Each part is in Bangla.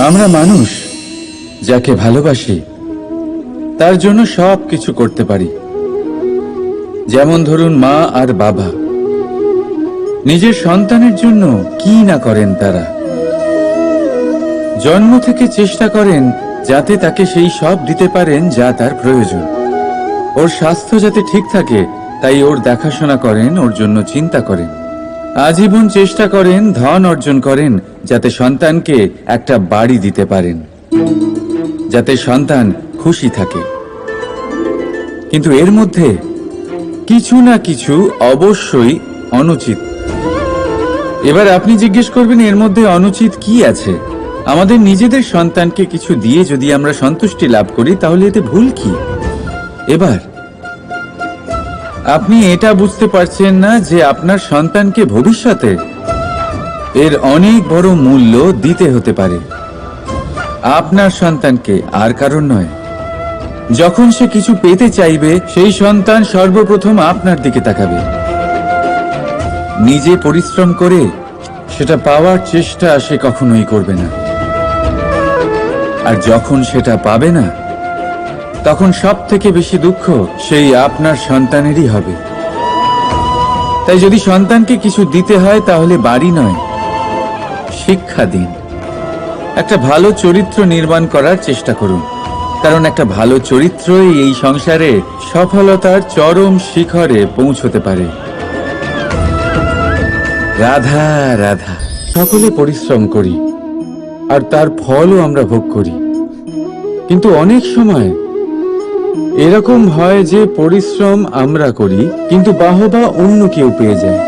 আমরা মানুষ যাকে ভালোবাসি তার জন্য সব কিছু করতে পারি। যেমন ধরুন, মা আর বাবা নিজের সন্তানের জন্য কি না করেন। তারা জন্ম থেকে চেষ্টা করেন যাতে তাকে সেই সব দিতে পারেন যা তার প্রয়োজন। ওর স্বাস্থ্য যাতে ঠিক থাকে তাই ওর দেখাশোনা করেন, ওর জন্য চিন্তা করেন। আজীবন চেষ্টা করেন, ধন অর্জন করেন যাতে সন্তানকে একটা বাড়ি দিতে পারেন, যাতে সন্তান খুশি থাকে। কিন্তু এর মধ্যে কিছু না কিছু অবশ্যই অনুচিত। এবার আপনি জিজ্ঞেস করবেন, এর মধ্যে অনুচিত কি আছে? আমাদের নিজেদের সন্তানকে কিছু দিয়ে যদি আমরা সন্তুষ্টি লাভ করি তাহলে এতে ভুল কি? এবার আপনি এটা বুঝতে পারছেন না যে আপনার সন্তানকে ভবিষ্যতে এর অনেক বড় মূল্য দিতে হতে পারে। আপনার সন্তানকে, আর কারণ নয়। যখন সে কিছু পেতে চাইবে সেই সন্তান সর্বপ্রথম আপনার দিকে তাকাবে। নিজে পরিশ্রম করে সেটা পাওয়ার চেষ্টা সে কখনোই করবে না। আর যখন সেটা পাবে না তখন সব থেকে বেশি দুঃখ সেই আপনার সন্তানেরই হবে। তাই যদি সন্তানকে কিছু দিতে হয় তাহলে বাড়ি নয়, শিক্ষা দিন। একটা ভালো চরিত্র নির্মাণ করার চেষ্টা করুন, কারণ একটা ভালো চরিত্রই এই সংসারে সফলতার চরম শিখরে পৌঁছতে পারে। রাধা রাধা। সকলে পরিশ্রম করি আর তার ফলও আমরা ভোগ করি। কিন্তু অনেক সময় এরকম হয় যে পরিশ্রম আমরা করি কিন্তু বাহবা অন্য কেউ পেয়ে যায়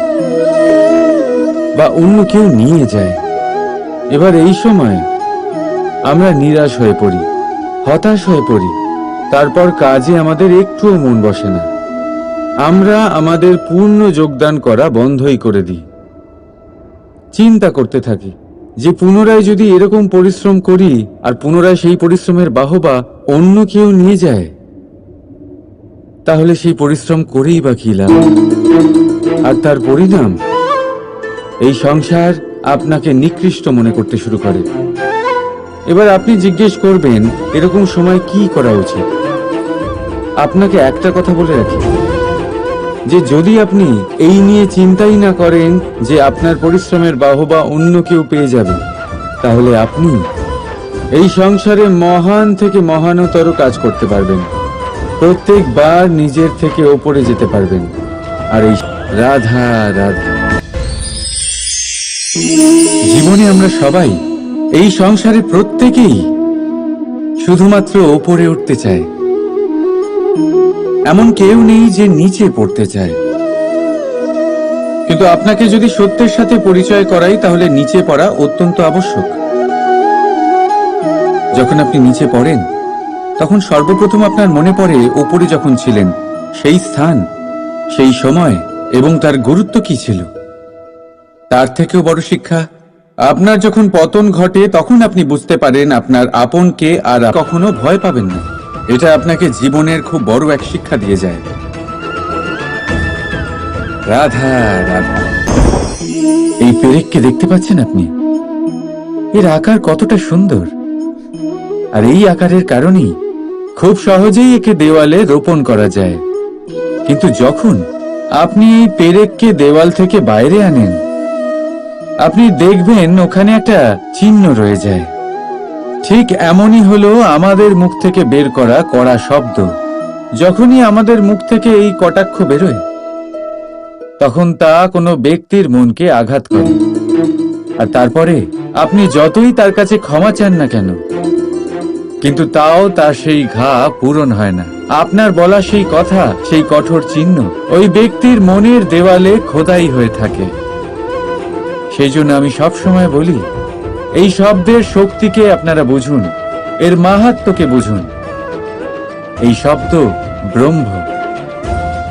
বা অন্য কেউ নিয়ে যায়। এবার এই সময় আমরা নিরাশ হয়ে পড়ি, হতাশ হয়ে পড়ি। তারপর কাজে আমাদের একটুও মন বসে না। আমরা আমাদের পূর্ণ যোগদান করা বন্ধই করে দিই। চিন্তা করতে থাকি যে পুনরায় যদি এরকম পরিশ্রম করি আর পুনরায় সেই পরিশ্রমের বাহবা অন্য কেউ নিয়ে যায় তাহলে সেই পরিশ্রম করেই বা কি লাভ? আর তার পরিণাম এই সংসার আপনাকে নিকৃষ্ট মনে করতে শুরু করে। এবার আপনি জিজ্ঞেস করবেন, এরকম সময় কি করা উচিত? আপনাকে একটা কথা বলে রাখি যে যদি আপনি এই নিয়ে চিন্তাই না করেন যে আপনার পরিশ্রমের বাহবা অন্য কেউ পেয়ে যাবে, তাহলে আপনি এই সংসারে মহান থেকে মহানতর কাজ করতে পারবেন। প্রত্যেকবার নিজের থেকে ওপরে যেতে পারবেন। আর এই রাধা রাধা। জীবনে আমরা সবাই, এই সংসারে প্রত্যেকেই শুধুমাত্র ওপরে উঠতে চায়। এমন কেউ নেই যে নিচে পড়তে চায়। কিন্তু আপনাকে যদি সত্যের সাথে পরিচয় করাই তাহলে নিচে পড়া অত্যন্ত আবশ্যক। যখন আপনি নিচে পড়েন তখন সর্বপ্রথম আপনার মনে পড়ে ওপরে যখন ছিলেন সেই স্থান, সেই সময় এবং তার গুরুত্ব কি ছিল। তার থেকেও বড় শিক্ষা, আপনার যখন পতন ঘটে তখন আপনি বুঝতে পারেন আপনার আপনকে আর কখনো ভয় পাবেন না। এটা আপনাকে জীবনের খুব বড় এক শিক্ষা দিয়ে যায়। রাধা রাধা। এই পেরেককে দেখতে পাচ্ছেন আপনি? এর আকার কতটা সুন্দর। আর এই আকারের কারণেই খুব সহজেই একে দেওয়ালে রোপণ করা যায়। কিন্তু যখন আপনি এই পেরেককে দেওয়াল থেকে বাইরে আনেন আপনি দেখবেন ওখানে একটা চিহ্ন রয়ে যায়। ঠিক এমনই হলো আমাদের মুখ থেকে বের করা কড়া শব্দ। যখনই আমাদের মুখ থেকে এই কটাক্ষ বেরোয় তখন তা কোনো ব্যক্তির মনকে আঘাত করে। আর তারপরে আপনি যতই তার কাছে ক্ষমা চান না কেন কিন্তু তাও তার সেই ঘা পূরণ হয় না। আপনার বলা সেই কথা, সেই কঠোর চিহ্ন ওই ব্যক্তির মনের দেওয়ালে খোদাই হয়ে থাকে। সেই জন্য আমি সব সময় বলি, এই শব্দের শক্তিকে আপনারা বুঝুন, এর মাহাত্ম্যকে বুঝুন। এই শব্দ ব্রহ্ম।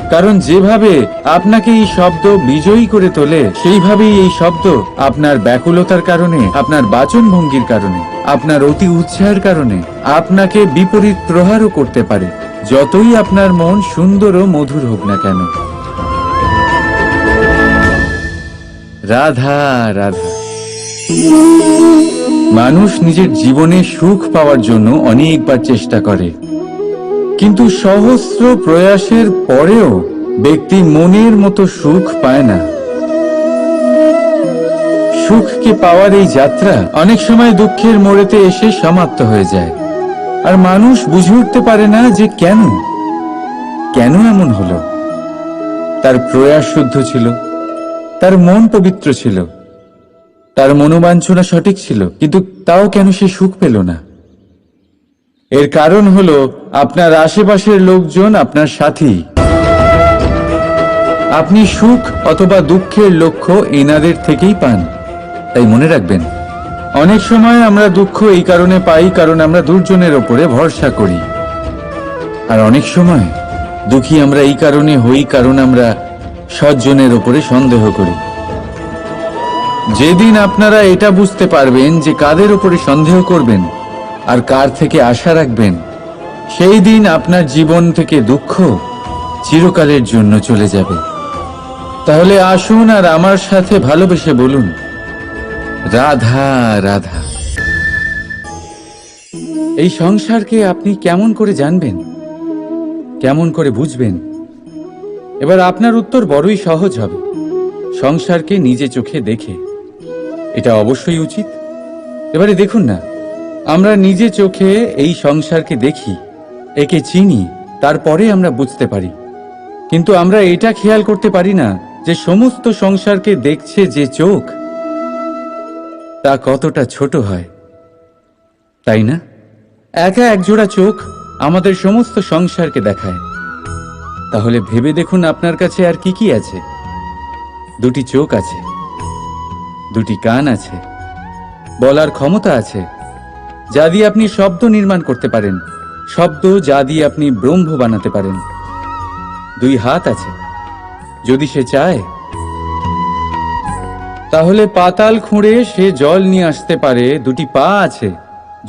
কারণ যেভাবে আপনাকে এই শব্দ বিজয়ী করে তোলে সেইভাবেই এই শব্দ আপনার ব্যাকুলতার কারণে, আপনার বাচন ভঙ্গির কারণে, আপনার অতি উৎসাহের কারণে আপনাকে বিপরীত প্রহারও করতে পারে, যতই আপনার মন সুন্দর ও মধুর হোক না কেন। রাধা রাধা। মানুষ নিজের জীবনে সুখ পাওয়ার জন্য অনেকবার চেষ্টা করে, কিন্তু সহস্র প্রয়াসের পরেও ব্যক্তি মনের মতো সুখ পায় না। সুখকে পাওয়ার এই যাত্রা অনেক সময় দুঃখের মোড়েতে এসে সমাপ্ত হয়ে যায়, আর মানুষ বুঝে উঠতে পারে না যে কেন এমন হলো। তার প্রয়াস শুদ্ধ ছিল, তার মন পবিত্র ছিল, তার মনোবাঞ্ছনা সঠিক ছিল, কিন্তু তাও কেন সে সুখ পেল না? এর কারণ হলো আপনার আশেপাশের লোকজন আপনার সাথী। আপনি সুখ অথবা দুঃখের লক্ষ্য এনাদের থেকেই পান। তাই মনে রাখবেন, অনেক সময় আমরা দুঃখ এই কারণে পাই কারণ আমরা দুর্জনের ওপরে ভরসা করি, আর অনেক সময় দুঃখী আমরা এই কারণে হই কারণ আমরা সজ্জনের ওপরে সন্দেহ করি। যেদিন আপনারা এটা বুঝতে পারবেন যে কাদের ওপরে সন্দেহ করবেন আর কার থেকে আশা রাখবেন, সেই দিন আপনার জীবন থেকে দুঃখ চিরকালের জন্য চলে যাবে। তাহলে আসুন আর আমার সাথে ভালোবেসে বলুন, রাধা রাধা। এই সংসারকে আপনি কেমন করে জানবেন, কেমন করে বুঝবেন? এবার আপনার উত্তর বড়ই সহজ হবে, সংসারকে নিজে চোখে দেখে। এটা অবশ্যই উচিত। এবারে দেখুন না, আমরা নিজে চোখে এই সংসারকে দেখি, একে চিনি, তারপরে আমরা বুঝতে পারি। কিন্তু আমরা এটা খেয়াল করতে পারি না যে সমস্ত সংসারকে দেখছে যে চোখ, তা কতটা ছোট হয়, তাই না? একা একজোড়া চোখ আমাদের সমস্ত সংসারকে দেখায়। তাহলে ভেবে দেখুন আপনার কাছে আর কি কি আছে। দুটি চোখ আছে, দুটি কান আছে, বলার ক্ষমতা আছে যা দিয়ে আপনি শব্দ নির্মাণ করতে পারেন, শব্দ যা দিয়ে আপনি ব্রহ্ম বানাতে পারেন। দুই হাত আছে, যদি সে চায় তাহলে পাতাল খুঁড়ে সে জল নিয়ে আসতে পারে। দুটি পা আছে,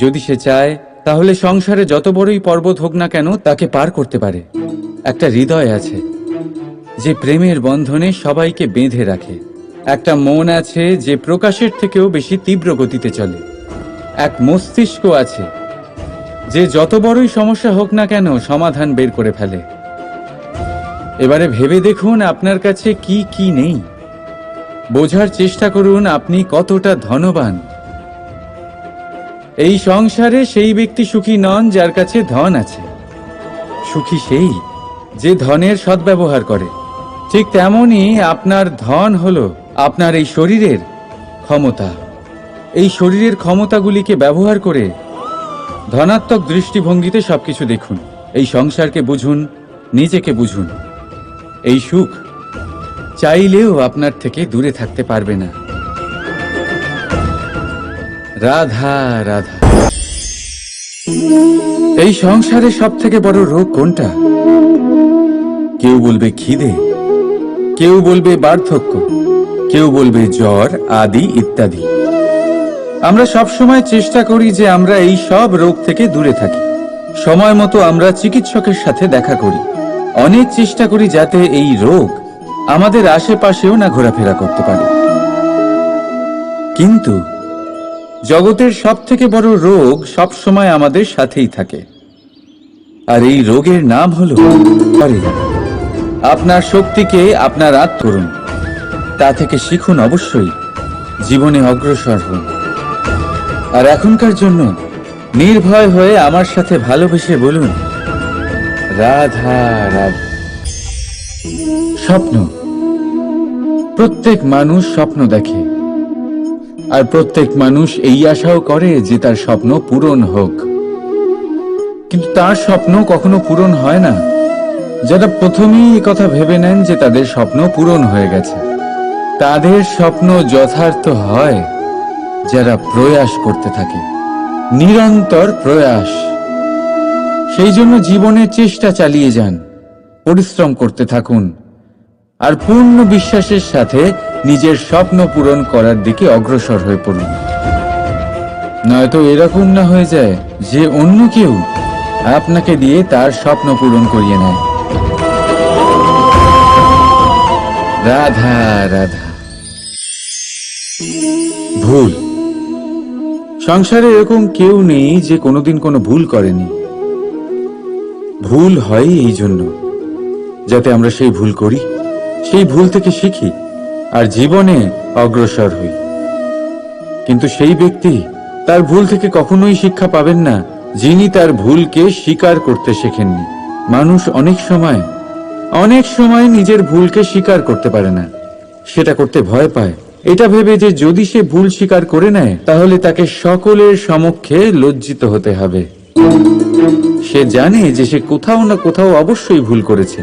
যদি সে চায় তাহলে সংসারে যত বড়ই পর্বত হোক না কেন তাকে পার করতে পারে। একটা হৃদয় আছে যে প্রেমের বন্ধনে সবাইকে বেঁধে রাখে। একটা মন আছে যে প্রকাশের থেকেও বেশি তীব্র গতিতে চলে। এক মস্তিষ্ক আছে যে যত বড়ই সমস্যা হোক না কেন সমাধান বের করে ফেলে। এবারে ভেবে দেখুন আপনার কাছে কি কি নেই। বোঝার চেষ্টা করুন আপনি কতটা ধনবান। এই সংসারে সেই ব্যক্তি সুখী নন যার কাছে ধন আছে। সুখী সেই যে ধনের সদ্ব্যবহার করে। ঠিক তেমনি আপনার ধন হলো আপনার এই শরীরের ক্ষমতা। এই শরীরের ক্ষমতাগুলিকে ব্যবহার করে ধনাত্মক দৃষ্টিভঙ্গিতে সবকিছু দেখুন। এই সংসারকে বুঝুন, নিজেকে বুঝুন। এই সুখ চাইলেও আপনার থেকে দূরে থাকতে পারবে না। রাধা রাধা। এই সংসারে সব থেকে বড় রোগ কোনটা? কেউ বলবে খিদে, কেউ বলবে বার্ধক্য, কেউ বলবে জ্বর আদি ইত্যাদি। আমরা সব সময় চেষ্টা করি যে আমরা এই সব রোগ থেকে দূরে থাকি। সময় মতো আমরা চিকিৎসকের সাথে দেখা করি। অনেক চেষ্টা করি যাতে এই রোগ আমাদের আশেপাশেও না ঘোরাফেরা করতে পারে। কিন্তু জগতের সব থেকে বড় রোগ সব সময় আমাদের সাথেই থাকে, আর এই রোগের নাম হলো আপনার শক্তিকে আপনার আত্ম করুন। তা থেকে শিখুন, অবশ্যই জীবনে অগ্রসর হন। আর এখনকার জন্য নির্ভয় হয়ে আমার সাথে ভালোবেসে বলুন, রাধা রাধা। স্বপ্ন। প্রত্যেক মানুষ স্বপ্ন দেখে, আর প্রত্যেক মানুষ এই আশাও করে যে তার স্বপ্ন পূরণ হোক। কিন্তু তার স্বপ্ন কখনো পূরণ হয় না। যারা প্রথমেই এই কথা ভেবে নেন যে তাদের স্বপ্ন পূরণ হয়ে গেছে, তাদের স্বপ্ন যথার্থ হয় যারা প্রয়াস করতে থাকে, নিরন্তর প্রয়াস। সেই জন্য জীবনে চেষ্টা চালিয়ে যান, পরিশ্রম করতে থাকুন, আর পূর্ণ বিশ্বাসের সাথে নিজের স্বপ্ন পূরণ করার দিকে অগ্রসর হয়ে পড়ুন। নয়তো এরকম না হয়ে যায় যে অন্য কেউ আপনাকে দিয়ে তার স্বপ্ন পূরণ করিয়ে নেয়। রাধা রাধা। ভুল। সংসারে এরকম কেউ নেই যে কোনোদিন কোনো ভুল করেনি। ভুল হয় এই জন্য যাতে আমরা সেই ভুল করি, সেই ভুল থেকে শিখি আর জীবনে অগ্রসর হই। কিন্তু সেই ব্যক্তি তার ভুল থেকে কখনোই শিক্ষা পাবেন না যিনি তার ভুলকে স্বীকার করতে শেখেননি। মানুষ অনেক সময় নিজের ভুলকে স্বীকার করতে পারে না, সেটা করতে ভয় পায়, এটা ভেবে যে যদি সে ভুল স্বীকার করে নেয় তাহলে তাকে সকলের সমক্ষে লজ্জিত হতে হবে। সে জানে যে সে কোথাও না কোথাও অবশ্যই ভুল করেছে,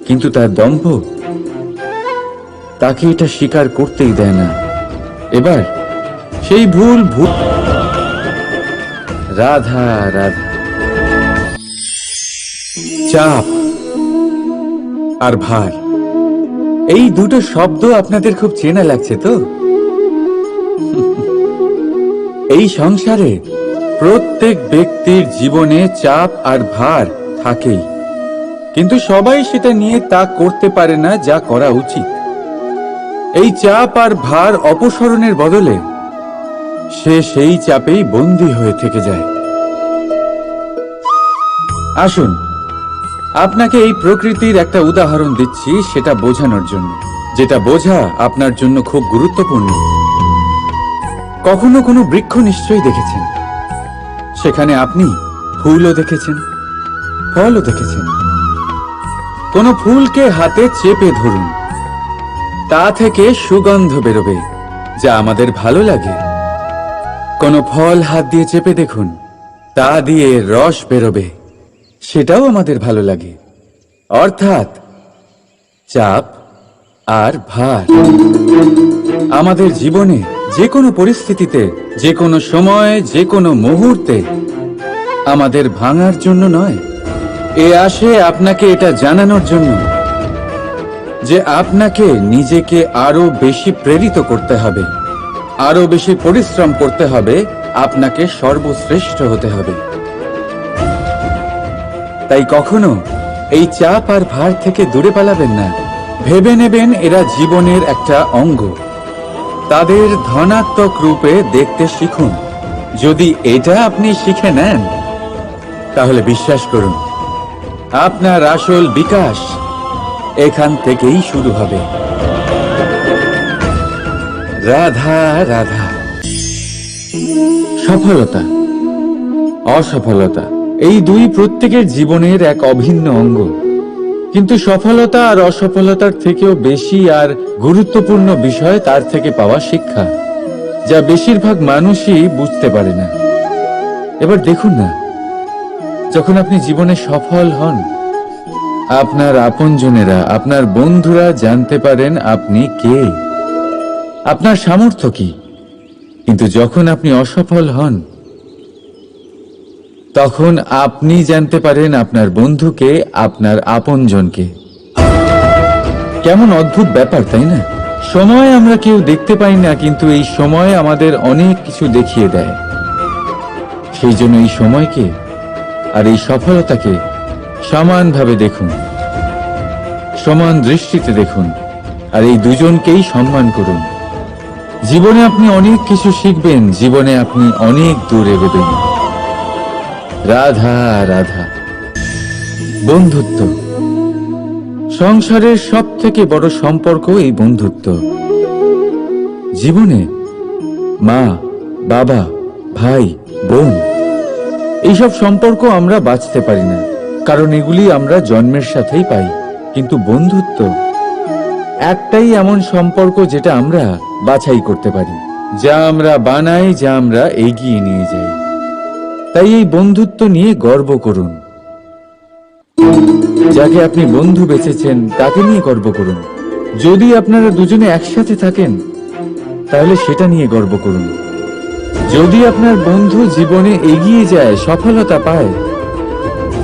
কিন্তু তার দম্ভ তাকে এটা স্বীকার করতেই দেয় না। এবার সেই ভুল রাধা রাধা। চাপ আর ভার, এই দুটো শব্দ আপনাদের খুব চেনা লাগছে তো? এই সংসারে প্রত্যেক ব্যক্তির জীবনে চাপ আর ভার থাকেই, কিন্তু সবাই সেটা নিয়ে তা করতে পারে না যা করা উচিত। এই চাপ আর ভার অপসারণের বদলে সে সেই চাপেই বন্দী হয়ে থেকে যায়। আসুন আপনাকে এই প্রকৃতির একটা উদাহরণ দিচ্ছি, সেটা বোঝানোর জন্য, যেটা বোঝা আপনার জন্য খুব গুরুত্বপূর্ণ। কখনো কোনো বৃক্ষ নিশ্চয়ই দেখেছেন, সেখানে আপনি ফুলও দেখেছেন, ফলও দেখেছেন। কোনো ফুলকে হাতে চেপে ধরুন, তা থেকে সুগন্ধ বেরোবে যা আমাদের ভালো লাগে। কোনো ফল হাত দিয়ে চেপে দেখুন, তা দিয়ে রস বেরোবে, সেটাও আমাদের ভালো লাগে। অর্থাৎ চাপ আর ভার আমাদের জীবনে যে কোনো পরিস্থিতিতে, যে কোনো সময়, যে কোনো মুহূর্তে আমাদের ভাঙার জন্য নয়, এ আসে আপনাকে এটা জানানোর জন্য যে আপনাকে নিজেকে আরো বেশি প্রেরিত করতে হবে, আরো বেশি পরিশ্রম করতে হবে, আপনাকে সর্বশ্রেষ্ঠ হতে হবে। তাই কখনো এই চাপ আর ভার থেকে দূরে পালাবেন না। ভেবে নেবেন এরা জীবনের একটা অঙ্গ, তাদের ধনাত্মক রূপে দেখতে শিখুন। যদি এটা আপনি শিখে নেন তাহলে বিশ্বাস করুন আপনার আসল বিকাশ এখান থেকেই শুরু হবে। রাধা রাধা। সফলতা, অসফলতা, এই দুই প্রত্যেকের জীবনের এক অভিন্ন অঙ্গ। কিন্তু সফলতা আর অসফলতার থেকেও বেশি আর গুরুত্বপূর্ণ বিষয় তার থেকে পাওয়া শিক্ষা, যা বেশিরভাগ মানুষই বুঝতে পারে না। এবার দেখুন না, যখন আপনি জীবনে সফল হন, আপনার আপনজনেরা, আপনার বন্ধুরা জানতে পারেন আপনি কে, আপনার সামর্থ্য কি। কিন্তু যখন আপনি অসফল হন, তখন আপনি জানতে পারেন আপনার বন্ধুকে, আপনার আপনজনকে। কেমন অদ্ভুত ব্যাপার, তাই না? সময় আমরা কেউ দেখতে পাই না, কিন্তু এই সময় আমাদের অনেক কিছু দেখিয়ে দেয়। সেই জন্য এই সময়কে আর এই সফলতাকে সমানভাবে দেখুন, সমান দৃষ্টিতে দেখুন, আর এই দুজনকেই সম্মান করুন। জীবনে আপনি অনেক কিছু শিখবেন, জীবনে আপনি অনেক দূর এগোবেন। রাধা রাধা। বন্ধুত্ব, সংসারের সব থেকে বড় সম্পর্ক এই বন্ধুত্ব। জীবনে মা, বাবা, ভাই, বোন, এইসব সম্পর্ক আমরা বাঁচতে পারি না, কারণ এগুলি আমরা জন্মের সাথেই পাই। কিন্তু বন্ধুত্ব একটাই এমন সম্পর্ক যেটা আমরা বাছাই করতে পারি, যা আমরা বানাই, যা আমরা এগিয়ে নিয়ে যাই। তাই এই বন্ধুত্ব নিয়ে গর্ব করুন। যাকে আপনি বন্ধু বেছেছেন তাকে নিয়ে গর্ব করুন। যদি আপনারা দুজনে একসাথে থাকেন তাহলে সেটা নিয়ে গর্ব করুন। যদি আপনার বন্ধু জীবনে এগিয়ে যায়, সফলতা পায়,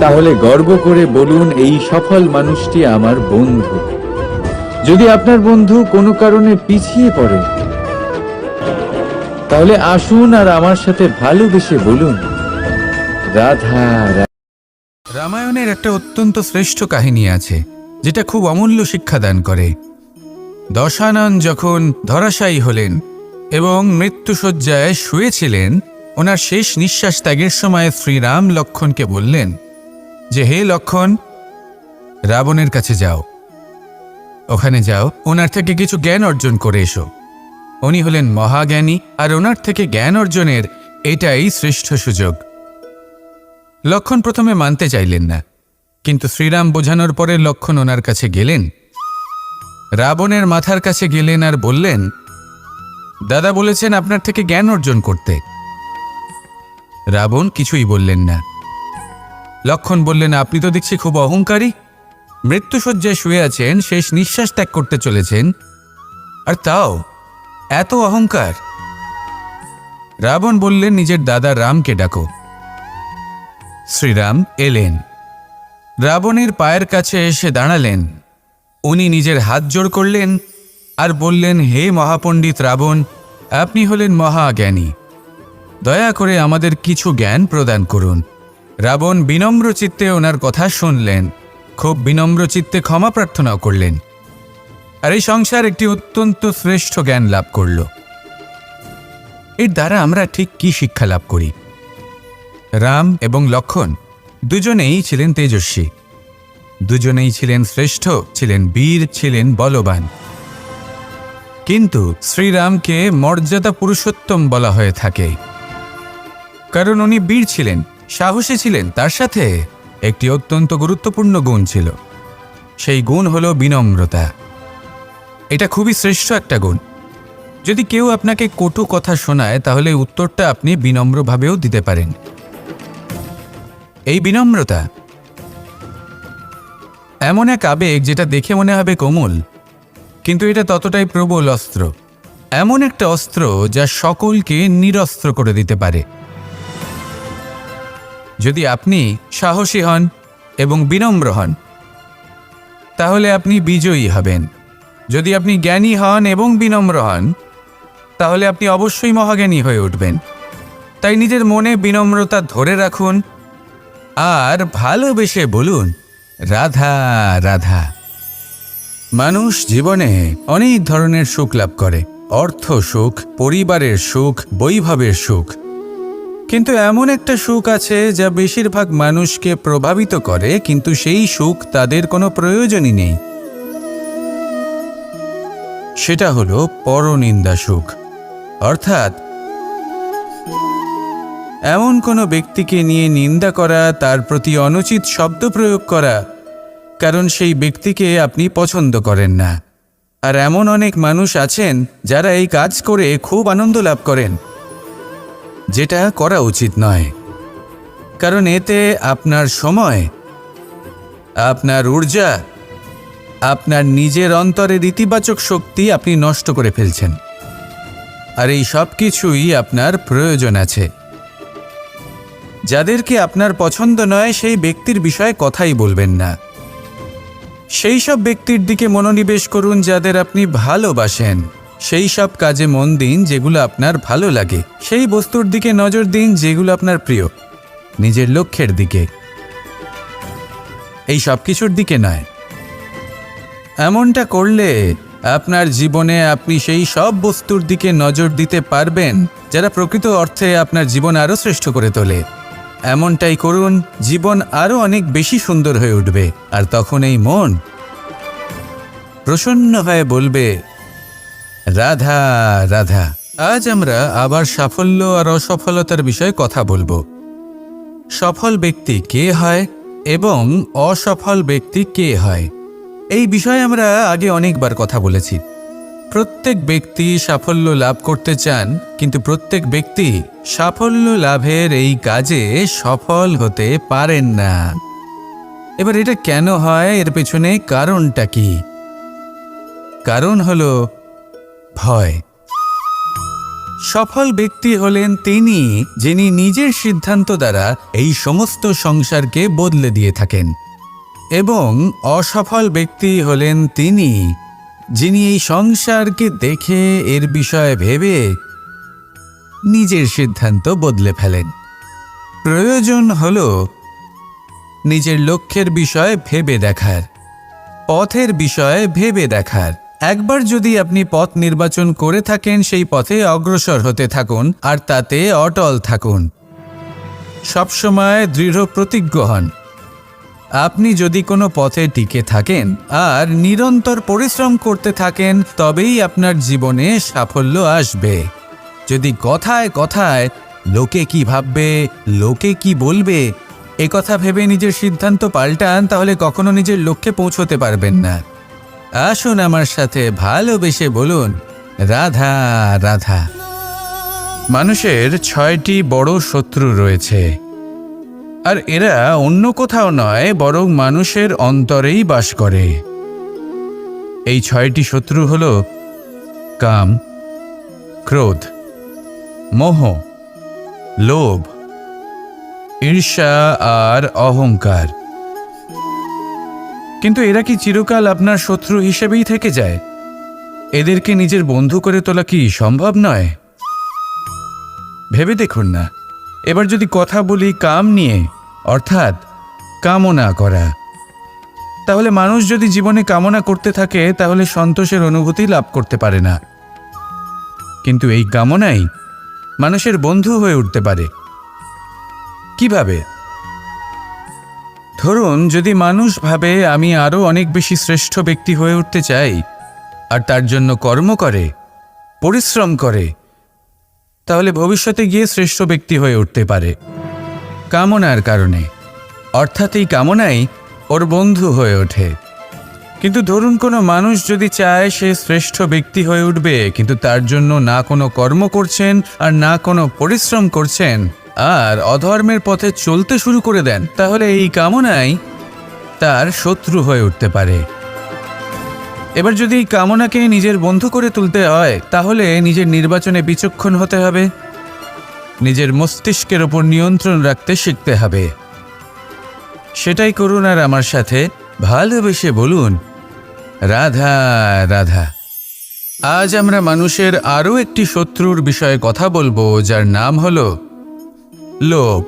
তাহলে গর্ব করে বলুন, এই সফল মানুষটি আমার বন্ধু। যদি আপনার বন্ধু কোনো কারণে পিছিয়ে পড়ে, তাহলে আসুন আর আমার সাথে ভালোবেসে বলুন, রাধা রাধা। রামায়ণের একটা অত্যন্ত শ্রেষ্ঠ কাহিনী আছে যেটা খুব অমূল্য শিক্ষা দান করে। দশানন যখন ধরাশায়ী হলেন, এবং মৃত্যুশয্যায় শুয়েছিলেন, ওনার শেষ নিঃশ্বাস ত্যাগের সময় শ্রীরাম লক্ষ্মণকে বললেন যে, হে লক্ষ্মণ, রাবণের কাছে যাও, ওখানে যাও, ওনার থেকে কিছু জ্ঞান অর্জন করে এসো। উনি হলেন মহাজ্ঞানী, আর ওনার থেকে জ্ঞান অর্জনের এটাই শ্রেষ্ঠ সুযোগ। লক্ষ্মণ প্রথমে মানতে চাইলেন না, কিন্তু শ্রীরাম বোঝানোর পরে লক্ষ্মণ ওনার কাছে গেলেন, রাবণের মাথার কাছে গেলেন আর বললেন, দাদা বলেছেন আপনার থেকে জ্ঞান অর্জন করতে। রাবণ কিছুই বললেন না। লক্ষ্মণ বললেন, আপনি তো দেখছি খুব অহংকারী, মৃত্যুশয্যায় শুয়ে আছেন, শেষ নিঃশ্বাস ত্যাগ করতে চলেছেন, আর তাও এত অহংকার। রাবণ বললেন, নিজের দাদা রামকে ডাকো। শ্রীরাম এলেন, রাবণের পায়ের কাছে এসে দাঁড়ালেন। উনি নিজের হাত জোড় করলেন আর বললেন, হে মহাপণ্ডিত রাবণ, আপনি হলেন মহাজ্ঞানী, দয়া করে আমাদের কিছু জ্ঞান প্রদান করুন। রাবণ বিনম্র চিত্তে ওনার কথা শুনলেন, খুব বিনম্র চিত্তে ক্ষমা প্রার্থনাও করলেন, আর এই সংসার একটি অত্যন্ত শ্রেষ্ঠ জ্ঞান লাভ করল। এর দ্বারা আমরা ঠিক কি শিক্ষা লাভ করি? রাম এবং লক্ষ্মণ দুজনেই ছিলেন তেজস্বী, দুজনেই ছিলেন শ্রেষ্ঠ, ছিলেন বীর, ছিলেন বলবান। কিন্তু শ্রীরামকে মর্যাদা পুরুষোত্তম বলা হয়ে থাকে, কারণ উনি বীর ছিলেন, সাহসী ছিলেন, তার সাথে একটি অত্যন্ত গুরুত্বপূর্ণ গুণ ছিল, সেই গুণ হল বিনম্রতা। এটা খুবই শ্রেষ্ঠ একটা গুণ। যদি কেউ আপনাকে কটু কথা শোনায়, তাহলে উত্তরটা আপনি বিনম্রভাবেও দিতে পারেন। এই বিনম্রতা এমন এক আবেগ যেটা দেখে মনে হবে কোমল, কিন্তু এটা ততটাই প্রবল অস্ত্র, এমন একটা অস্ত্র যা সকলকে নিরস্ত্র করে দিতে পারে। যদি আপনি সাহসী হন এবং বিনম্র হন, তাহলে আপনি বিজয়ী হবেন। যদি আপনি জ্ঞানী হন এবং বিনম্র হন, তাহলে আপনি অবশ্যই মহাজ্ঞানী হয়ে উঠবেন। তাই নিজের মনে বিনম্রতা ধরে রাখুন আর ভালোবেসে বলুন, রাধা রাধা। মানুষ জীবনে অনেক ধরনের সুখ লাভ করে, অর্থ সুখ, পরিবারের সুখ, বৈভবের সুখ, কিন্তু এমন একটা সুখ আছে যা বেশিরভাগ মানুষকে প্রভাবিত করে, কিন্তু সেই সুখ তাদের কোনো প্রয়োজনই নেই। সেটা হলো পরনিন্দা সুখ, অর্থাৎ এমন কোনো ব্যক্তিকে নিয়ে নিন্দা করা, তার প্রতি অনুচিত শব্দ প্রয়োগ করা, কারণ সেই ব্যক্তিকে আপনি পছন্দ করেন না। আর এমন অনেক মানুষ আছেন যারা এই কাজ করে খুব আনন্দ লাভ করেন, যেটা করা উচিত নয়, কারণ এতে আপনার সময়, আপনার ঊর্জা, আপনার নিজের অন্তরের ইতিবাচক শক্তি আপনি নষ্ট করে ফেলছেন। আর এই সব কিছুই আপনার প্রয়োজন আছে। যাদেরকে আপনার পছন্দ নয়, সেই ব্যক্তির বিষয়ে কথাই বলবেন না। সেই সব ব্যক্তির দিকে মনোনিবেশ করুন যাদের আপনি ভালোবাসেন, সেই সব কাজে মন দিন যেগুলো আপনার ভালো লাগে, সেই বস্তুর দিকে নজর দিন যেগুলো আপনার প্রিয়, নিজের লক্ষ্যের দিকে, এই সব কিছুর দিকে নয়। এমনটা করলে আপনার জীবনে আপনি সেই সব বস্তুর দিকে নজর দিতে পারবেন যারা প্রকৃত অর্থে আপনার জীবন আরও শ্রেষ্ঠ করে তোলে। এমনটাই করুন, জীবন আরও অনেক বেশি সুন্দর হয়ে উঠবে, আর তখন এই মন প্রসন্ন হয়ে বলবে, রাধা রাধা। আজ আমরা আবার সাফল্য আর অসফলতার বিষয়ে কথা বলবো। সফল ব্যক্তি কে হয় এবং অসফল ব্যক্তি কে হয়, এই বিষয়ে আমরা আগে অনেকবার কথা বলেছি। প্রত্যেক ব্যক্তি সাফল্য লাভ করতে চান, কিন্তু প্রত্যেক ব্যক্তি সাফল্য লাভের এই কাজে সফল হতে পারেন না। এবার এটা কেন হয়, এর পেছনে কারণটা কি? কারণ হলো ভয়। সফল ব্যক্তি হলেন তিনি যিনি নিজের সিদ্ধান্ত দ্বারা এই সমস্ত সংসারকে বদলে দিয়ে থাকেন, এবং অসফল ব্যক্তি হলেন তিনি যিনি এই সংসারকে দেখে এর বিষয়ে ভেবে নিজের সিদ্ধান্ত বদলে ফেলেন। প্রয়োজন হল নিজের লক্ষ্যের বিষয়ে ভেবে দেখার, পথের বিষয়ে ভেবে দেখার, একবার যদি আপনি পথ নির্বাচন করে থাকেন, সেই পথে অগ্রসর হতে থাকুন আর তাতে অটল থাকুন। সবসময় দৃঢ় প্রতিজ্ঞ হন। আপনি যদি কোনো পথে টিকে থাকেন আর নিরন্তর পরিশ্রম করতে থাকেন, তবেই আপনার জীবনে সাফল্য আসবে। যদি কথায় কথায় লোকে কি ভাববে, লোকে কি বলবে, এ কথা ভেবে নিজের সিদ্ধান্ত পাল্টান, তাহলে কখনো নিজের লক্ষ্যে পৌঁছতে পারবেন না। আসুন আমার সাথে ভালোবেসে বলুন, রাধা রাধা। মানুষের 6টি বড় শত্রু রয়েছে, আর এরা অন্য কোথাও নয়, বরং মানুষের অন্তরেই বাস করে। এই 6টি শত্রু হল কাম, ক্রোধ, মোহ, লোভ, ঈর্ষা আর অহংকার। কিন্তু এরা কি চিরকাল আপনার শত্রু হিসেবেই থেকে যায়? এদেরকে নিজের বন্ধু করে তোলা কি সম্ভব নয়? ভেবে দেখুন না। এবার যদি কথা বলি কাম নিয়ে, অর্থাৎ কামনা করা, তাহলে মানুষ যদি জীবনে কামনা করতে থাকে, তাহলে সন্তোষের অনুভূতি লাভ করতে পারে না। কিন্তু এই কামনাই মানুষের বন্ধু হয়ে উঠতে পারে। কিভাবে? ধরুন, যদি মানুষ ভাবে আমি আরও অনেক বেশি শ্রেষ্ঠ ব্যক্তি হয়ে উঠতে চাই, আর তার জন্য কর্ম করে, পরিশ্রম করে, তাহলে ভবিষ্যতে গিয়ে শ্রেষ্ঠ ব্যক্তি হয়ে উঠতে পারে কামনার কারণে। অর্থাৎ এই কামনাই ওর বন্ধু হয়ে ওঠে। কিন্তু ধরুন, কোনো মানুষ যদি চায় সে শ্রেষ্ঠ ব্যক্তি হয়ে উঠবে, কিন্তু তার জন্য না কোনো কর্ম করছেন আর না কোনো পরিশ্রম করছেন, আর অধর্মের পথে চলতে শুরু করে দেন, তাহলে এই কামনাই তার শত্রু হয়ে উঠতে পারে। এবার যদি এই কামনাকে নিজের বন্ধু করে তুলতে হয়, তাহলে নিজের নির্বাচনে বিচক্ষণ হতে হবে, নিজের মস্তিষ্কের ওপর নিয়ন্ত্রণ রাখতে শিখতে হবে। সেটাই করুন আর আমার সাথে ভালোবেসে বলুন, রাধা রাধা। আজ আমরা মানুষের আরও একটি শত্রুর বিষয়ে কথা বলবো, যার নাম হলো লোভ।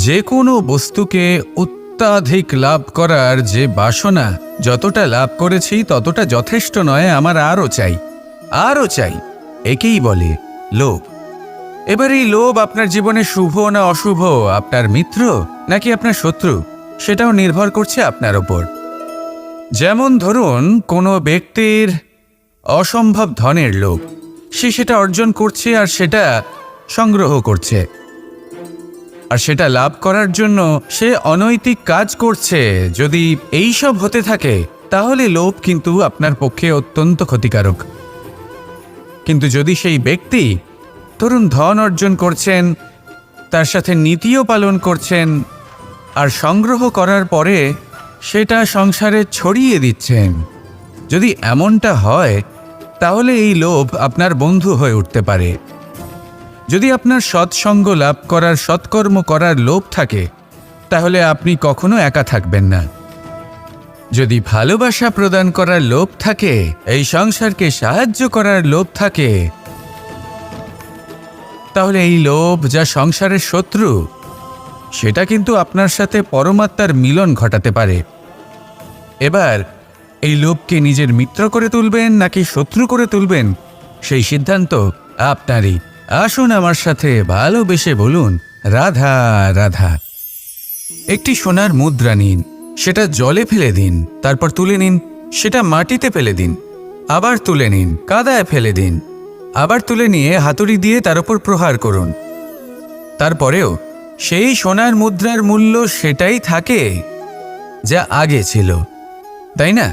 যে কোনো বস্তুকে অত্যাধিক লাভ করার যে বাসনা, যতটা লাভ করেছি ততটা যথেষ্ট নয়, আমার আরও চাই, আরও চাই, একেই বলে লোভ। এবার এই লোভ আপনার জীবনে শুভ না অশুভ, আপনার মিত্র নাকি আপনার শত্রু, সেটাও নির্ভর করছে আপনার ওপর। যেমন ধরুন, কোনো ব্যক্তির অসম্ভব ধনের লোভ, সে সেটা অর্জন করছে আর সেটা সংগ্রহ করছে, আর সেটা লাভ করার জন্য সে অনৈতিক কাজ করছে। যদি এই সব হতে থাকে, তাহলে লোভ কিন্তু আপনার পক্ষে অত্যন্ত ক্ষতিকারক। কিন্তু যদি সেই ব্যক্তি ধরুন ধন অর্জন করছেন, তার সাথে নীতিও পালন করছেন, আর সংগ্রহ করার পরে সেটা সংসারে ছড়িয়ে দিচ্ছেন, যদি এমনটা হয়, তাহলে এই লোভ আপনার বন্ধু হয়ে উঠতে পারে। যদি আপনার সৎসঙ্গ লাভ করার, সৎকর্ম করার লোভ থাকে, তাহলে আপনি কখনো একা থাকবেন না। যদি ভালোবাসা প্রদান করার লোভ থাকে, এই সংসারকে সাহায্য করার লোভ থাকে, তাহলে এই লোভ, যা সংসারের শত্রু, সেটা কিন্তু আপনার সাথে পরমাত্মার মিলন ঘটাতে পারে। এবার এই লোভকে নিজের মিত্র করে তুলবেন নাকি শত্রু করে তুলবেন, সেই সিদ্ধান্ত আপনারই। আসুন আমার সাথে ভালোবেসে বলুন, রাধা রাধা। একটি সোনার মুদ্রা নিন, সেটা জলে ফেলে দিন, তারপর তুলে নিন, সেটা মাটিতে ফেলে দিন, আবার তুলে নিন, কাদায় ফেলে দিন, আবার তুলে নিয়ে হাতুড়ি দিয়ে তার উপর প্রহার করুন। তারপরেও সেই সোনার মুদ্রার মূল্য সেটাই থাকে যা আগে ছিল, তাই না?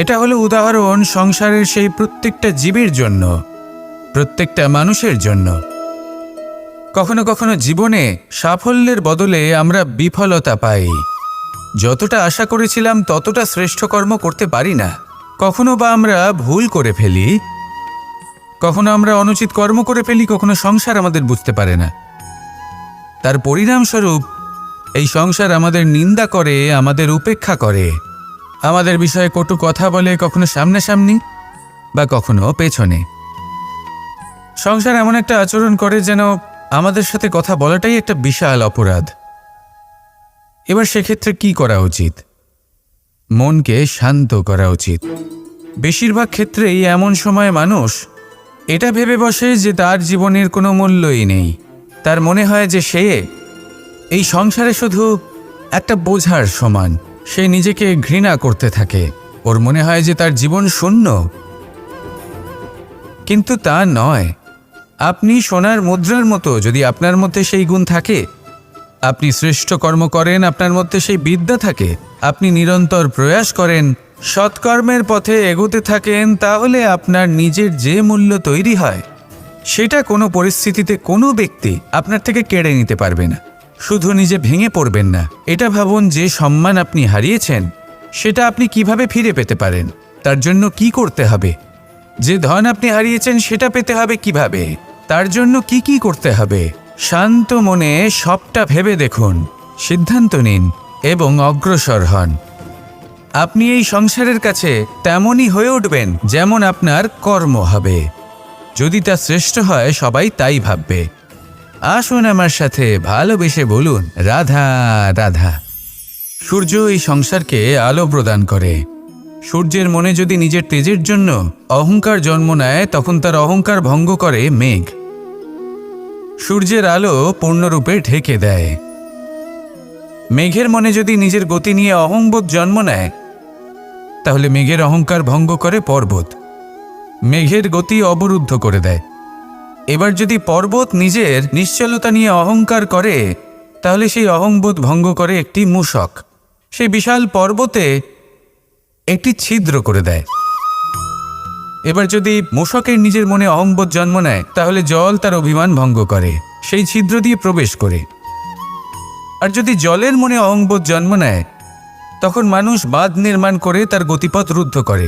এটা হলো উদাহরণ সংসারের সেই প্রত্যেকটা জীবের জন্য, প্রত্যেকটা মানুষের জন্য। কখনো কখনো জীবনে সাফল্যের বদলে আমরা বিফলতা পাই। যতটা আশা করেছিলাম ততটা শ্রেষ্ঠ কর্ম করতে পারি না। কখনো বা আমরা ভুল করে ফেলি, কখনো আমরা অনুচিত কর্ম করে ফেলি, কখনো সংসার আমাদের বুঝতে পারে না। তার পরিণামস্বরূপ এই সংসার আমাদের নিন্দা করে, আমাদের উপেক্ষা করে, আমাদের বিষয়ে কটু কথা বলে, কখনো সামনাসামনি বা কখনো পেছনে। সংসার এমন একটা আচরণ করে যেন আমাদের সাথে কথা বলাটাই একটা বিশাল অপরাধ। এবার সেক্ষেত্রে কি করা উচিত? মনকে শান্ত করা উচিত। বেশিরভাগ ক্ষেত্রেই এমন সময় মানুষ এটা ভেবে বসে যে তার জীবনের কোনো মূল্যই নেই। তার মনে হয় যে সে এই সংসারে শুধু একটা বোঝার সমান। সে নিজেকে ঘৃণা করতে থাকে। ওর মনে হয় যে তার জীবন শূন্য। কিন্তু তা নয়। আপনি সোনার মুদ্রার মতো। যদি আপনার মধ্যে সেই গুণ থাকে, আপনি শ্রেষ্ঠ কর্ম করেন, আপনার মধ্যে সেই বিদ্যা থাকে, আপনি নিরন্তর প্রয়াস করেন, সৎকর্মের পথে এগোতে থাকেন, তাহলে আপনার নিজের যে মূল্য তৈরি হয় সেটা কোনো পরিস্থিতিতে কোনো ব্যক্তি আপনার থেকে কেড়ে নিতে পারবে না। শুধু নিজে ভেঙে পড়বেন না। এটা ভাবুন যে সম্মান আপনি হারিয়েছেন সেটা আপনি কিভাবে ফিরে পেতে পারেন, তার জন্য কি করতে হবে। যে ধন আপনি হারিয়েছেন সেটা পেতে হবে কিভাবে, তার জন্য কি কি করতে হবে। শান্ত মনে সবটা ভেবে দেখুন, সিদ্ধান্ত নিন এবং অগ্রসর হন। আপনি এই সংসারের কাছে তেমনই হয়ে উঠবেন যেমন আপনার কর্ম হবে। যদি তা শ্রেষ্ঠ হয় সবাই তাই ভাববে। আসুন আমার সাথে ভালোবেসে বলুন, রাধা রাধা। সূর্য এই সংসারকে আলো প্রদান করে। সূর্যের মনে যদি নিজের তেজের জন্য অহংকার জন্ম নেয়, তখন তার অহংকার ভঙ্গ করে মেঘ। সূর্যের আলো পূর্ণরূপে ঢেকে দেয়। মেঘের মনে যদি নিজের গতি নিয়ে অহংবোধ জন্ম নেয়, তাহলে মেঘের অহংকার ভঙ্গ করে পর্বত। মেঘের গতি অবরুদ্ধ করে দেয়। এবার যদি পর্বত নিজের নিশ্চলতা নিয়ে অহংকার করে, তাহলে সেই অহংবোধ ভঙ্গ করে একটি মূষক। সেই বিশাল পর্বতে একটি ছিদ্র করে দেয়। এবার যদি মূষকের নিজের মনে অহংবোধ জন্ম নেয়, তাহলে জল তার অভিমান ভঙ্গ করে, সেই ছিদ্র দিয়ে প্রবেশ করে। আর যদি জলের মনে অহংবোধ জন্ম নেয়, তখন মানুষ বাঁধ নির্মাণ করে তার গতিপথ রুদ্ধ করে,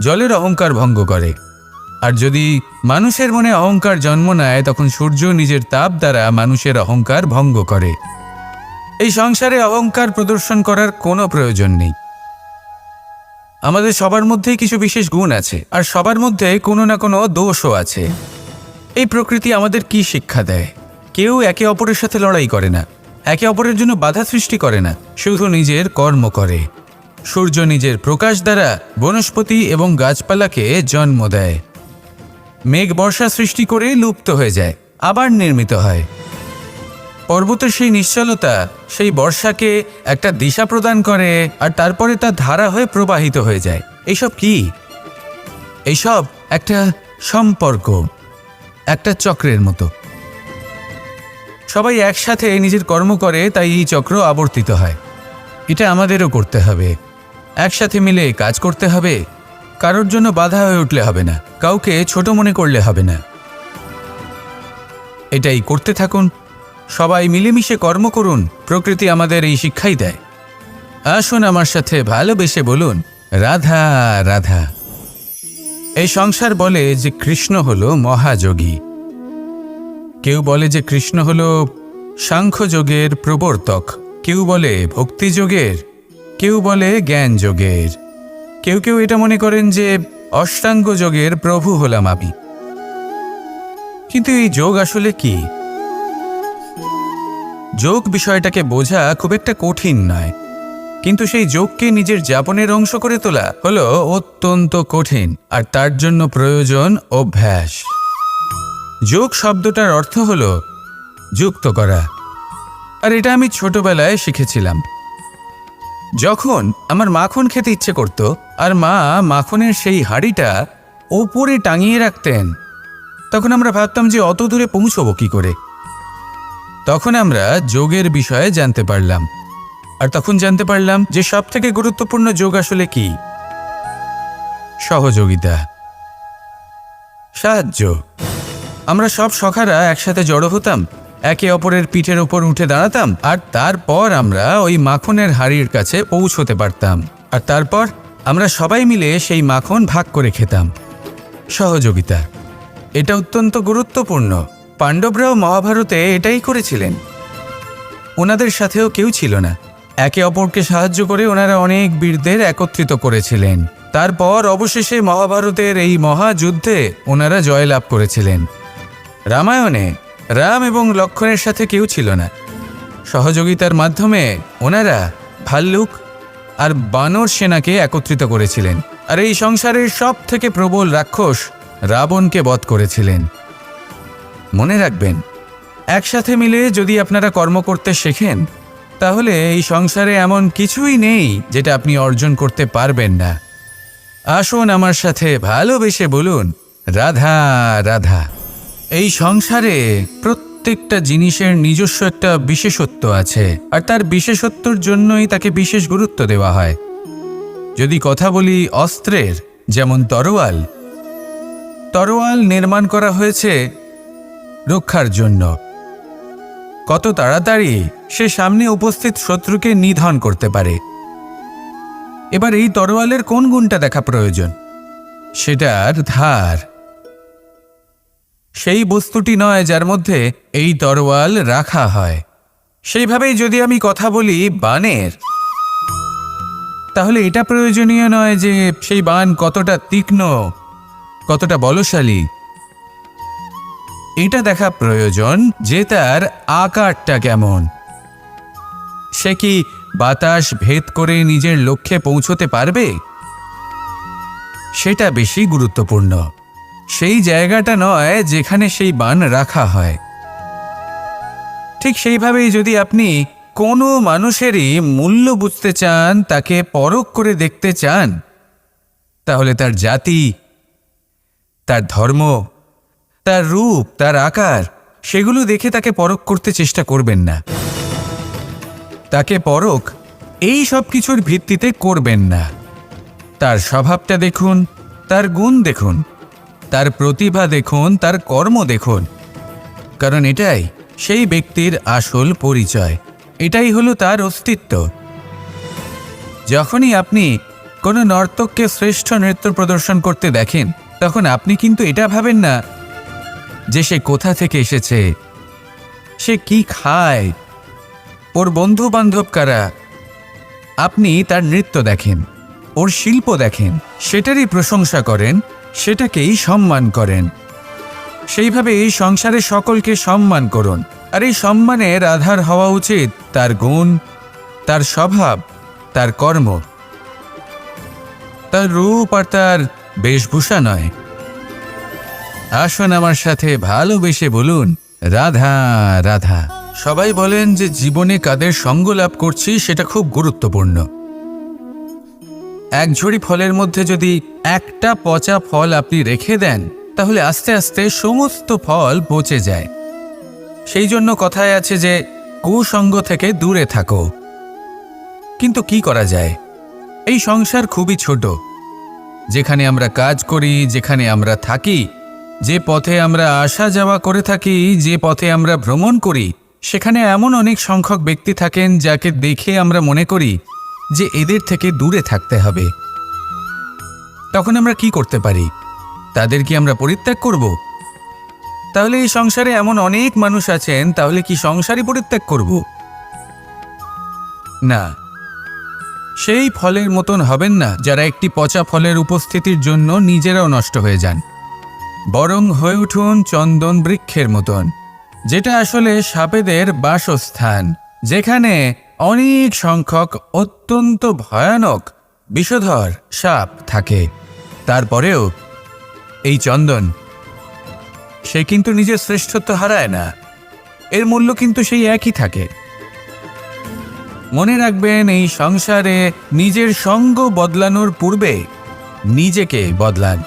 জলের অহংকার ভঙ্গ করে। আর যদি মানুষের মনে অহংকার জন্ম নেয়, তখন সূর্য নিজের তাপ দ্বারা মানুষের অহংকার ভঙ্গ করে। এই সংসারে অহংকার প্রদর্শন করার কোনো প্রয়োজন নেই। আমাদের সবার মধ্যেই কিছু বিশেষ গুণ আছে, আর সবার মধ্যে কোনো না কোনো দোষও আছে। এই প্রকৃতি আমাদের কি শিক্ষা দেয়? কেউ একে অপরের সাথে লড়াই করে না, একে অপরের জন্য বাধা সৃষ্টি করে না, শুধু নিজের কর্ম করে। সূর্য নিজের প্রকাশ দ্বারা বনস্পতি এবং গাছপালাকে জন্ম দেয়। মেঘ বর্ষা সৃষ্টি করে লুপ্ত হয়ে যায়, আবার নির্মিত হয়। পর্বতের সেই নিশ্চলতা সেই বর্ষাকে একটা দিশা প্রদান করে, আর তারপরে তা ধারা হয়ে প্রবাহিত হয়ে যায়। এইসব কি? এইসব একটা সম্পর্ক, একটা চক্রের মতো। সবাই একসাথে নিজের কর্ম করে, তাই এই চক্র আবর্তিত হয়। এটা আমাদেরও করতে হবে। একসাথে মিলে কাজ করতে হবে। কারোর জন্য বাধা হয়ে উঠলে হবে না, কাউকে ছোট মনে করলে হবে না। এটাই করতে থাকুন। সবাই মিলেমিশে কর্ম করুন। প্রকৃতি আমাদের এই শিক্ষাই দেয়। আসুন আমার সাথে ভালোবেসে বলুন, রাধা রাধা। এই সংসার বলে যে কৃষ্ণ হলো মহাযোগী। কেউ বলে যে কৃষ্ণ হলো সাংখ্যযোগের প্রবর্তক, কেউ বলে ভক্তিযোগের, কেউ বলে জ্ঞান যোগের, কেউ কেউ এটা মনে করেন যে অষ্টাঙ্গ যোগের প্রভু হলাম আমি। কিন্তু এই যোগ আসলে কি? যোগ বিষয়টাকে বোঝা খুব একটা কঠিন নয়, কিন্তু সেই যোগকে নিজের যাপনের অংশ করে তোলা হলো অত্যন্ত কঠিন, আর তার জন্য প্রয়োজন অভ্যাস। যোগ শব্দটার অর্থ হলো যুক্ত করা, আর এটা আমি ছোটবেলায় শিখেছিলাম। যখন আমার মাখন খেতে ইচ্ছে করত, আর মা মাখনের সেই হাঁড়িটা ওপরে টাঙিয়ে রাখতেন, তখন আমরা ভাবতাম যে অত দূরে পৌঁছবো কি করে। তখন আমরা যোগের বিষয়ে জানতে পারলাম, আর তখন জানতে পারলাম যে সবথেকে গুরুত্বপূর্ণ যোগ আসলে কি? সহযোগিতা, সাহায্য। আমরা সব সখারা একসাথে জড়ো হতাম, একে অপরের পিঠের ওপর উঠে দাঁড়াতাম, আর তারপর আমরা ওই মাখনের হাঁড়ির কাছে পৌঁছতে পারতাম, আর তারপর আমরা সবাই মিলে সেই মাখন ভাগ করে খেতাম। সহযোগিতা, এটা অত্যন্ত গুরুত্বপূর্ণ। পাণ্ডবরাও মহাভারতে এটাই করেছিলেন। ওনাদের সাথেও কেউ ছিল না। একে অপরকে সাহায্য করে ওনারা অনেক বীরদের একত্রিত করেছিলেন। তারপর অবশেষে মহাভারতের এই মহাযুদ্ধে ওনারা জয়লাভ করেছিলেন। রামায়ণে রাম এবং লক্ষ্মণের সাথে কেউ ছিল না। সহযোগিতার মাধ্যমে ওনারা ভাল্লুক আর বানর সেনাকে একত্রিত করেছিলেন, আর এই সংসারের সব থেকে প্রবল রাক্ষস রাবণকে বধ করেছিলেন। মনে রাখবেন, একসাথে মিলে যদি আপনারা কর্ম করতে শেখেন, তাহলে এই সংসারে এমন কিছুই নেই যেটা আপনি অর্জন করতে পারবেন না। আসুন আমার সাথে ভালোবেসে বলুন, রাধা রাধা। এই সংসারে প্রত্যেকটা জিনিসের নিজস্ব একটা বিশেষত্ব আছে, আর তার বিশেষত্বর জন্যই তাকে বিশেষ গুরুত্ব দেওয়া হয়। যদি কথা বলি অস্ত্রের, যেমন তরোয়াল। তরোয়াল নির্মাণ করা হয়েছে রক্ষার জন্য। কত তাড়াতাড়ি সে সামনে উপস্থিত শত্রুকে নিধন করতে পারে। এবার এই তরোয়ালের কোন গুণটা দেখা প্রয়োজন? সেটার ধার। সেই বস্তুটি নয় যার মধ্যে এই তরোয়াল রাখা হয়। সেইভাবেই যদি আমি কথা বলি বানের, তাহলে এটা প্রয়োজনীয় নয় যে সেই বান কতটা তীক্ষ্ণ, কতটা বলশালী। এটা দেখা প্রয়োজন যে তার আকারটা কেমন। সে কি বাতাস ভেদ করে নিজের লক্ষ্যে পৌঁছতে পারবে? সেটা বেশি গুরুত্বপূর্ণ। সেই জায়গাটা নয় যেখানে সেই বান রাখা হয়। ঠিক সেইভাবেই যদি আপনি কোনো মানুষেরই মূল্য বুঝতে চান, তাকে পরখ করে দেখতে চান, তাহলে তার জাতি, তার ধর্ম, তার রূপ, তার আকার, সেগুলো দেখে তাকে পরখ করতে চেষ্টা করবেন না। তাকে পরখ এই সব কিছুর ভিত্তিতে করবেন না। তার স্বভাবটা দেখুন, তার গুণ দেখুন, তার প্রতিভা দেখুন, তার কর্ম দেখুন। কারণ এটাই সেই ব্যক্তির আসল পরিচয়, এটাই হলো তার অস্তিত্ব। যখনই আপনি কোনো নর্তককে শ্রেষ্ঠ নৃত্য প্রদর্শন করতে দেখেন, তখন আপনি কিন্তু এটা ভাবেন না যে সে কোথা থেকে এসেছে, সে কি খায়, ওর বন্ধু বান্ধব কারা। আপনি তার নৃত্য দেখেন, ওর শিল্প দেখেন, সেটারই প্রশংসা করেন, সেটাকেই সম্মান করেন। সেইভাবে এই সংসারে সকলকে সম্মান করুন। আর এই সম্মানের আধার হওয়া উচিত তার গুণ, তার স্বভাব, তার কর্ম, তার রূপ আর তার বেশভূষা নয়। আসুন আমার সাথে ভালোবেসে বলুন, রাধা রাধা। সবাই বলেন যে জীবনে কাদের সঙ্গ লাভ করছি সেটা খুব গুরুত্বপূর্ণ। এক ঝুড়ি ফলের মধ্যে যদি একটা পচা ফল আপনি রেখে দেন, তাহলে আস্তে আস্তে সমস্ত ফল পচে যায়। সেই জন্য কথায় আছে যে কুসঙ্গ থেকে দূরে থাকো। কিন্তু কি করা যায়? এই সংসার খুবই ছোট। যেখানে আমরা কাজ করি, যেখানে আমরা থাকি, যে পথে আমরা আসা যাওয়া করে থাকি, যে পথে আমরা ভ্রমণ করি, সেখানে এমন অনেক সংখ্যক ব্যক্তি থাকেন যাকে দেখে আমরা মনে করি যে এদের থেকে দূরে থাকতে হবে। তখন আমরা কি করতে পারি? তাদের কি আমরা পরিত্যাগ করব? তাহলে এই সংসারে এমন অনেক মানুষ আছেন, তাহলে কি সংসারই পরিত্যাগ করব? না, সেই ফলের মতন হবেন না যারা একটি পচা ফলের উপস্থিতির জন্য নিজেরাও নষ্ট হয়ে যান। বরং হয়ে উঠুন চন্দন বৃক্ষের মতন, যেটা আসলে সাপেদের বাসস্থান, যেখানে অনেক সংখ্যক অত্যন্ত ভয়ানক বিষধর সাপ থাকে। তারপরেও এই চন্দন, সে কিন্তু নিজের শ্রেষ্ঠত্ব হারায় না, এর মূল্য কিন্তু সেই একই থাকে। মনে রাখবেন, এই সংসারে নিজের সঙ্গ বদলানোর পূর্বে নিজেকে বদলান।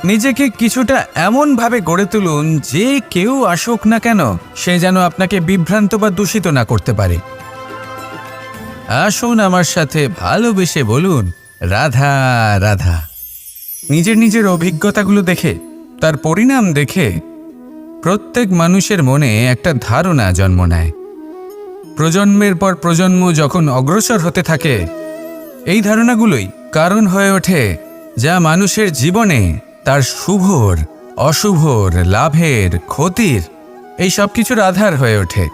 নিজেকে কিছুটা এমনভাবে গড়ে তুলুন যে কেউ আসুক না কেন, সে যেন আপনাকে বিভ্রান্ত বা দূষিত না করতে পারে। আসুন আমার সাথে ভালোবেসে বলুন, রাধা রাধা। নিজের নিজের অভিজ্ঞতাগুলো দেখে, তার পরিণাম দেখে প্রত্যেক মানুষের মনে একটা ধারণা জন্ম নেয়। প্রজন্মের পর প্রজন্ম যখন অগ্রসর হতে থাকে, এই ধারণাগুলোই কারণ হয়ে ওঠে যা মানুষের জীবনে তার শুভর, অশুভর, লাভের, ক্ষতির, এই সব কিছুর আধার হয়ে ওঠে।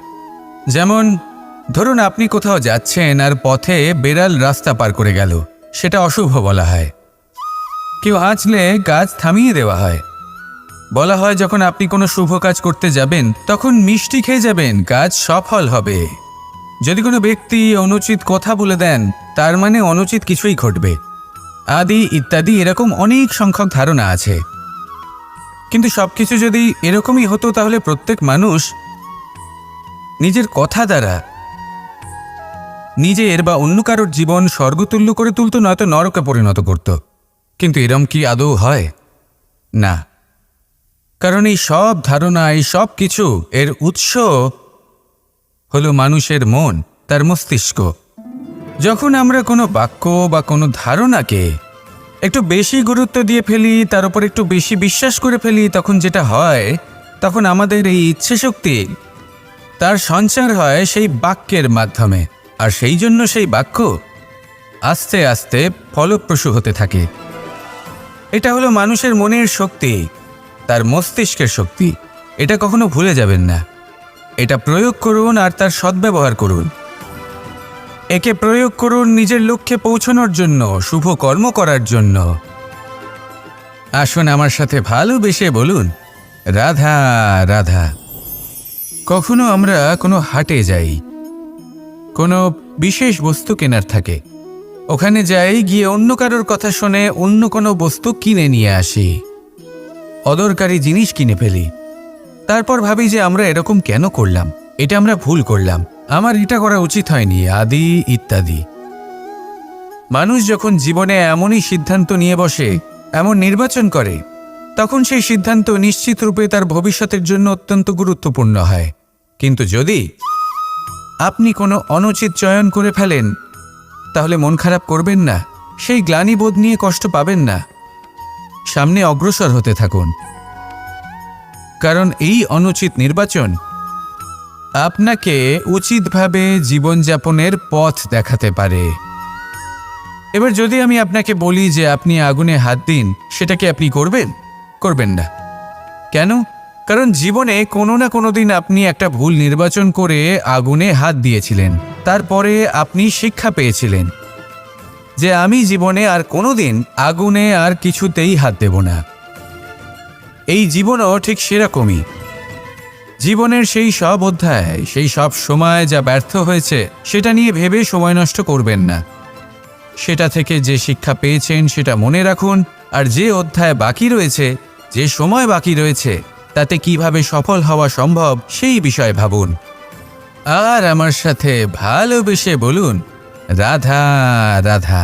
যেমন ধরুন, আপনি কোথাও যাচ্ছেন আর পথে বেড়াল রাস্তা পার করে গেল, সেটা অশুভ বলা হয়। কেউ হাঁচলে কাজ থামিয়ে দেওয়া হয়। বলা হয় যখন আপনি কোনো শুভ কাজ করতে যাবেন, তখন মিষ্টি খেয়ে যাবেন, কাজ সফল হবে। যদি কোনো ব্যক্তি অনুচিত কথা বলে দেন, তার মানে অনুচিত কিছুই ঘটবে, আদি ইত্যাদি এরকম অনেক সংখ্যক ধারণা আছে। কিন্তু সবকিছু যদি এরকমই হতো, তাহলে প্রত্যেক মানুষ নিজের কথা দ্বারা নিজের বা অন্য কারোর জীবন স্বর্গতুল্য করে তুলতো, নয়তো নরকে পরিণত করত। কিন্তু এরম কি আদৌ হয়? না। কারণ এই সব ধারণা, এই সব কিছু এর উৎস হলো মানুষের মন, তার মস্তিষ্ক। যখন আমরা কোনো বাক্য বা কোনো ধারণাকে একটু বেশি গুরুত্ব দিয়ে ফেলি, তার উপর একটু বেশি বিশ্বাস করে ফেলি, তখন যেটা হয়, তখন আমাদের এই ইচ্ছে শক্তি তার সঞ্চার হয় সেই বাক্যের মাধ্যমে। আর সেই জন্য সেই বাক্য আস্তে আস্তে ফলপ্রসূ হতে থাকে। এটা হলো মানুষের মনের শক্তি, তার মস্তিষ্কের শক্তি। এটা কখনো ভুলে যাবেন না। এটা প্রয়োগ করুন আর তার সদ্ব্যবহার করুন। একে প্রয়োগ করুন নিজের লক্ষ্যে পৌঁছানোর জন্য, শুভ কর্ম করার জন্য। আসুন আমার সাথে ভালোবেসে বলুন, রাধা রাধা। কখনো আমরা কোনো হাটে যাই, কোনো বিশেষ বস্তু কেনার থাকে, ওখানে যাই, গিয়ে অন্য কারোর কথা শুনে অন্য কোনো বস্তু কিনে নিয়ে আসি, অদরকারি জিনিস কিনে ফেলি। তারপর ভাবি যে আমরা এরকম কেন করলাম, এটা আমরা ভুল করলাম, আমার এটা করা উচিত হয়নি, আদি ইত্যাদি। মানুষ যখন জীবনে এমনই সিদ্ধান্ত নিয়ে বসে, এমন নির্বাচন করে, তখন সেই সিদ্ধান্ত নিশ্চিত রূপে তার ভবিষ্যতের জন্য অত্যন্ত গুরুত্বপূর্ণ হয়। কিন্তু যদি আপনি কোনো অনুচিত চয়ন করে ফেলেন, তাহলে মন খারাপ করবেন না, সেই গ্লানিবোধ নিয়ে কষ্ট পাবেন না, সামনে অগ্রসর হতে থাকুন। কারণ এই অনুচিত নির্বাচন আপনাকে উচিতভাবে জীবনযাপনের পথ দেখাতে পারে। এবার যদি আমি আপনাকে বলি যে আপনি আগুনে হাত দিন, সেটা কি আপনি করবেন? করবেন না। কেন? কারণ জীবনে কোনো না কোনো দিন আপনি একটা ভুল নির্বাচন করে আগুনে হাত দিয়েছিলেন। তারপরে আপনি শিক্ষা পেয়েছিলেন যে আমি জীবনে আর কোনো দিন আগুনে আর কিছুতেই হাত দেব না। এই জীবনও ঠিক সেরকমই। জীবনের সেই সব অধ্যায়, সেই সব সময় যা ব্যর্থ হয়েছে, সেটা নিয়ে ভেবে সময় নষ্ট করবেন না। সেটা থেকে যে শিক্ষা পেয়েছেন সেটা মনে রাখুন, আর যে অধ্যায় বাকি রয়েছে, যে সময় বাকি রয়েছে, তাতে কিভাবে সফল হওয়া সম্ভব সেই বিষয়ে ভাবুন। আর আমার সাথে ভালোবেসে বলুন, রাধা রাধা।